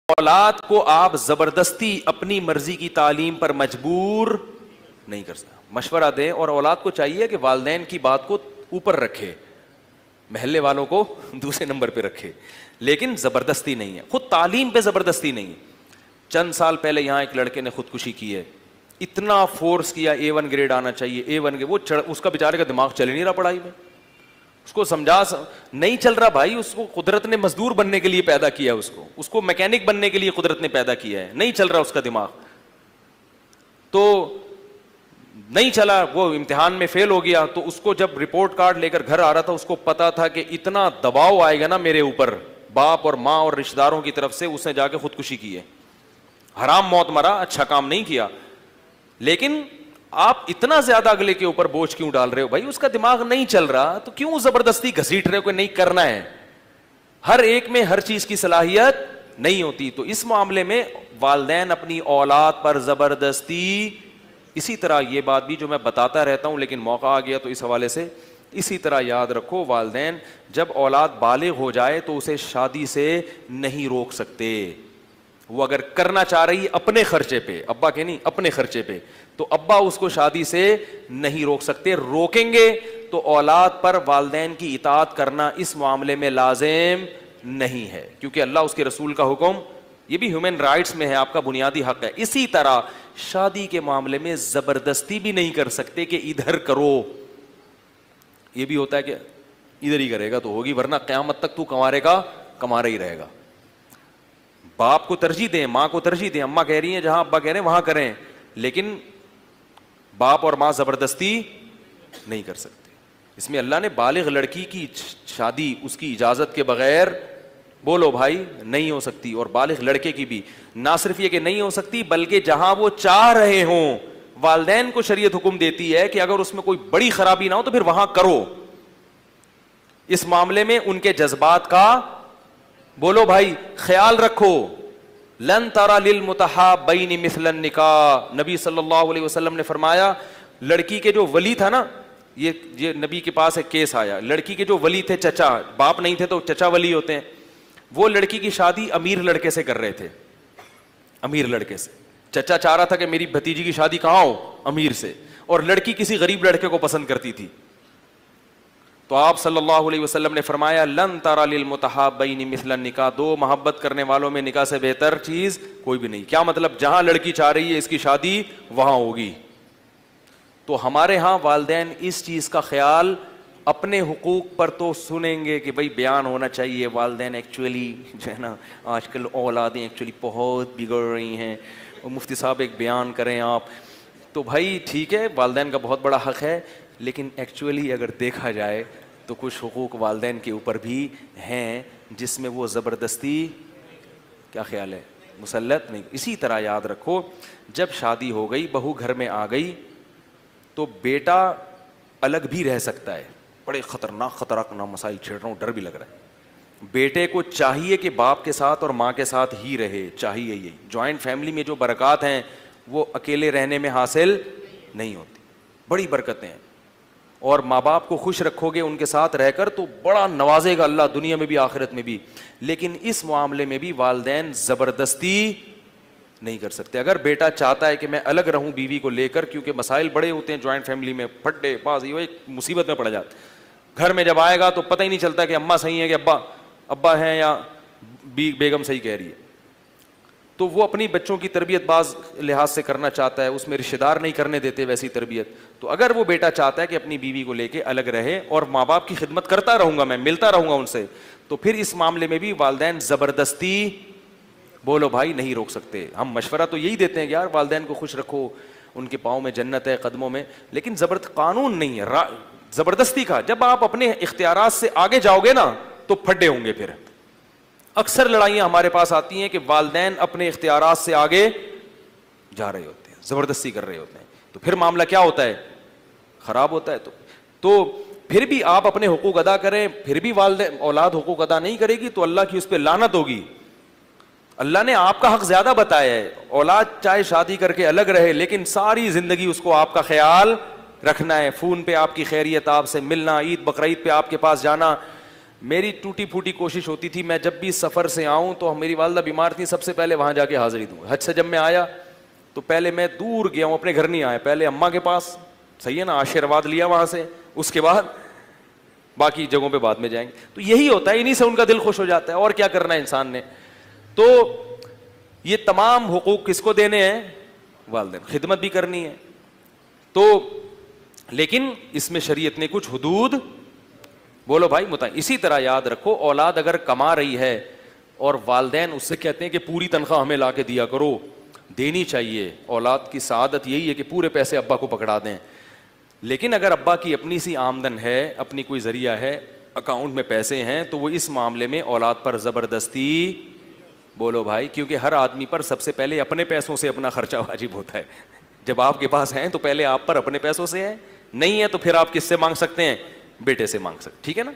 اولاد کو آپ زبردستی اپنی مرضی کی تعلیم پر مجبور نہیں کر سکتے. مشورہ دیں اور اولاد کو چاہیے کہ والدین کی بات کو اوپر رکھے, محلے والوں کو دوسرے نمبر پہ رکھے, لیکن زبردستی نہیں ہے. خود تعلیم پہ زبردستی نہیں ہے. چند سال پہلے یہاں ایک لڑکے نے خودکشی کی ہے, اتنا فورس کیا A1 گریڈ آنا چاہیے, A1 وہ اس کا بیچارے کا دماغ چل نہیں رہا پڑھائی میں, اس کو سمجھا نہیں چل رہا بھائی. اس کو قدرت نے مزدور بننے کے لیے پیدا کیا, اس کو میکینک بننے کے لیے قدرت نے پیدا کیا ہے, نہیں چل رہا اس کا دماغ, تو نہیں چلا, وہ امتحان میں فیل ہو گیا. تو اس کو جب رپورٹ کارڈ لے کر گھر آ رہا تھا, اس کو پتا تھا کہ اتنا دباؤ آئے گا نا میرے اوپر باپ اور ماں اور رشتہ داروں کی طرف سے, اس نے جا کے خودکشی کی ہے. حرام موت مرا, اچھا کام نہیں کیا. لیکن آپ اتنا زیادہ اگلے کے اوپر بوجھ کیوں ڈال رہے ہو بھائی؟ اس کا دماغ نہیں چل رہا تو کیوں زبردستی گھسیٹ رہے ہو کہ نہیں کرنا ہے؟ ہر ایک میں ہر چیز کی صلاحیت نہیں ہوتی. تو اس معاملے میں والدین اپنی اولاد پر زبردستی, اسی طرح یہ بات بھی جو میں بتاتا رہتا ہوں لیکن موقع آ گیا تو اس حوالے سے اسی طرح یاد رکھو, والدین جب اولاد بالغ ہو جائے تو اسے شادی سے نہیں روک سکتے. وہ اگر کرنا چاہ رہی اپنے خرچے پہ, ابا کے نہیں اپنے خرچے پہ, تو ابا اس کو شادی سے نہیں روک سکتے. روکیں گے تو اولاد پر والدین کی اطاعت کرنا اس معاملے میں لازم نہیں ہے, کیونکہ اللہ اس کے رسول کا حکم, یہ بھی ہیومن رائٹس میں ہے, آپ کا بنیادی حق ہے. اسی طرح شادی کے معاملے میں زبردستی بھی نہیں کر سکتے کہ ادھر کرو. یہ بھی ہوتا ہے کہ ادھر ہی کرے گا تو ہوگی, ورنہ قیامت تک تو کمارے گا, کمارا ہی رہے گا. باپ کو ترجیح دیں, ماں کو ترجیح دیں, اماں کہہ رہی ہیں جہاں ابا کہہ رہے ہیں وہاں کریں, لیکن باپ اور ماں زبردستی نہیں کر سکتے. اس میں اللہ نے بالغ لڑکی کی شادی اس کی اجازت کے بغیر, بولو بھائی, نہیں ہو سکتی. اور بالغ لڑکے کی بھی نہ صرف یہ کہ نہیں ہو سکتی, بلکہ جہاں وہ چاہ رہے ہوں, والدین کو شریعت حکم دیتی ہے کہ اگر اس میں کوئی بڑی خرابی نہ ہو تو پھر وہاں کرو. اس معاملے میں ان کے جذبات کا, بولو بھائی, خیال رکھو. لن ترى للمتحابین مثل النکاح, نبی صلی اللہ علیہ وسلم نے فرمایا, لڑکی کے جو ولی تھا نا, یہ نبی کے پاس ایک کیس آیا, لڑکی کے جو ولی تھے, چچا, باپ نہیں تھے تو چچا ولی ہوتے ہیں, وہ لڑکی کی شادی امیر لڑکے سے کر رہے تھے. امیر لڑکے سے, چچا چاہ رہا تھا کہ میری بھتیجی کی شادی کہاں ہو, امیر سے, اور لڑکی کسی غریب لڑکے کو پسند کرتی تھی. تو آپ صلی اللہ علیہ وسلم نے فرمایا, لن ترى للمتحابین مثل النکاح, دو محبت کرنے والوں میں نکاح سے بہتر چیز کوئی بھی نہیں. کیا مطلب؟ جہاں لڑکی چاہ رہی ہے اس کی شادی وہاں ہوگی. تو ہمارے ہاں والدین اس چیز کا خیال, اپنے حقوق پر تو سنیں گے کہ بھائی بیان ہونا چاہیے, والدین ایکچولی جو ہے نا آج کل اولادیں ایکچولی بہت بگڑ رہی ہیں, اور مفتی صاحب ایک بیان کریں آپ, تو بھائی ٹھیک ہے, والدین کا بہت بڑا حق ہے, لیکن ایکچولی اگر دیکھا جائے تو کچھ حقوق والدین کے اوپر بھی ہیں جس میں وہ زبردستی, کیا خیال ہے, مسلط نہیں. اسی طرح یاد رکھو, جب شادی ہو گئی, بہو گھر میں آ گئی, تو بیٹا الگ بھی رہ سکتا ہے. بڑے خطرناک مسائل چھیڑ رہا ہوں, ڈر بھی لگ رہا ہے. بیٹے کو چاہیے کہ باپ کے ساتھ اور ماں کے ساتھ ہی رہے, چاہیے. یہ جوائنٹ فیملی میں جو برکات ہیں وہ اکیلے رہنے میں حاصل نہیں ہوتی, بڑی برکتیں ہیں. اور ماں باپ کو خوش رکھو گے ان کے ساتھ رہ کر تو بڑا نوازے گا اللہ, دنیا میں بھی آخرت میں بھی. لیکن اس معاملے میں بھی والدین زبردستی نہیں کر سکتے. اگر بیٹا چاہتا ہے کہ میں الگ رہوں بیوی کو لے کر, کیونکہ مسائل بڑے ہوتے ہیں جوائنٹ فیملی میں, پھڈے بازی, وہ ایک مصیبت میں پڑ جاتا. گھر میں جب آئے گا تو پتہ ہی نہیں چلتا کہ اماں صحیح ہے کہ ابا ہیں یا بیگم صحیح کہہ رہی ہے. تو وہ اپنی بچوں کی تربیت بعض لحاظ سے کرنا چاہتا ہے, اس میں رشتہ دار نہیں کرنے دیتے ویسی تربیت. تو اگر وہ بیٹا چاہتا ہے کہ اپنی بیوی کو لے کے الگ رہے اور ماں باپ کی خدمت کرتا رہوں گا, میں ملتا رہوں گا ان سے, تو پھر اس معاملے میں بھی والدین زبردستی, بولو بھائی, نہیں روک سکتے. ہم مشورہ تو یہی دیتے ہیں کہ یار والدین کو خوش رکھو, ان کے پاؤں میں جنت ہے, قدموں میں, لیکن قانون نہیں ہے زبردستی کا. جب آپ اپنے اختیارات سے آگے جاؤ گے نا تو پھڈے ہوں گے. پھر اکثر لڑائیاں ہمارے پاس آتی ہیں کہ والدین اپنے اختیارات سے آگے جا رہے ہوتے ہیں, زبردستی کر رہے ہوتے ہیں, تو پھر معاملہ کیا ہوتا ہے, خراب ہوتا ہے. تو پھر بھی آپ اپنے حقوق ادا کریں, پھر بھی والدین اولاد حقوق ادا نہیں کرے گی تو اللہ کی اس پہ لعنت ہوگی. اللہ نے آپ کا حق زیادہ بتایا ہے, اولاد چاہے شادی کر کے الگ رہے لیکن ساری زندگی اس کو آپ کا خیال رکھنا ہے. فون پہ آپ کی خیریت, آپ سے ملنا, عید بقرعید پہ آپ کے پاس جانا, میری ٹوٹی پھوٹی کوشش ہوتی تھی, میں جب بھی سفر سے آؤں تو میری والدہ بیمار تھی, سب سے پہلے وہاں جا کے حاضری دوں. حج سے جب میں آیا تو پہلے میں دور گیا ہوں, اپنے گھر نہیں آیا, پہلے اماں کے پاس, صحیح ہے نا, آشیرواد لیا وہاں سے, اس کے بعد باقی جگہوں پہ بعد میں جائیں گے. تو یہی ہوتا ہے, انہیں سے ان کا دل خوش ہو جاتا ہے. اور کیا کرنا ہے انسان نے. تو یہ تمام حقوق کس کو دینے ہیں؟ والدین. خدمت بھی کرنی ہے تو, لیکن اس میں شریعت نے کچھ حدود, بولو بھائی متعین. اسی طرح یاد رکھو, اولاد اگر کما رہی ہے اور والدین اس سے کہتے ہیں کہ پوری تنخواہ ہمیں لا کے دیا کرو, دینی چاہیے. اولاد کی سعادت یہی ہے کہ پورے پیسے ابا کو پکڑا دیں. لیکن اگر ابا کی اپنی سی آمدن ہے, اپنی کوئی ذریعہ ہے, اکاؤنٹ میں پیسے ہیں, تو وہ اس معاملے میں اولاد پر زبردستی, بولو بھائی, کیونکہ ہر آدمی پر سب سے پہلے اپنے پیسوں سے اپنا خرچہ واجب ہوتا ہے. جب آپ کے پاس ہیں تو پہلے آپ پر اپنے پیسوں سے ہے, نہیں ہے تو پھر آپ کس سے مانگ سکتے ہیں؟ بیٹے سے مانگ سکتے, ٹھیک ہے نا.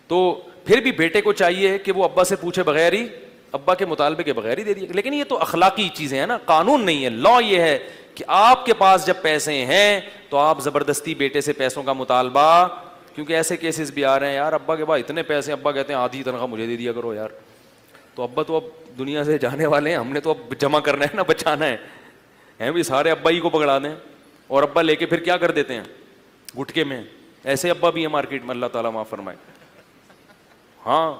تو پھر بھی بیٹے کو چاہیے کہ وہ ابا سے پوچھے بغیر ہی, ابا کے مطالبے کے بغیر ہی دے دیے. لیکن یہ تو اخلاقی چیزیں ہیں نا, قانون نہیں ہے. لا یہ ہے کہ آپ کے پاس جب پیسے ہیں تو آپ زبردستی بیٹے سے پیسوں کا مطالبہ, کیونکہ ایسے کیسز بھی آ رہے ہیں یار, ابا کے پاس اتنے پیسے, ابا کہتے ہیں آدھی تنخواہ مجھے دے دیا کرو یار. تو ابا تو اب دنیا سے جانے والے ہیں, ہم نے تو اب جمع کرنا ہے نا, بچانا ہے بھی, سارے ابا ہی کو پکڑا دیں. اور ابا لے کے پھر کیا کر دیتے ہیں؟ گٹکے میں. ایسے ابا بھی ہیں مارکیٹ میں, اللہ تعالیٰ معاف فرمائے. ہاں,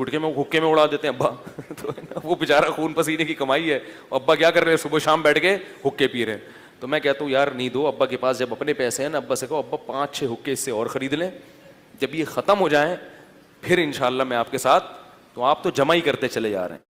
گٹکے میں حکے میں اڑا دیتے ہیں ابا. تو وہ بیچارہ خون پسینے کی کمائی ہے, ابا کیا کر رہے ہیں, صبح شام بیٹھ کے حکے پی رہے ہیں. تو میں کہتا ہوں یار نہیں دو, ابا کے پاس جب اپنے پیسے ہیں نا, ابا سے کہو ابا 5-6 حکے اس سے اور خرید لیں, جب یہ ختم ہو جائیں پھر انشاءاللہ میں آپ کے ساتھ. تو آپ تو جمع ہی کرتے چلے جا رہے ہیں.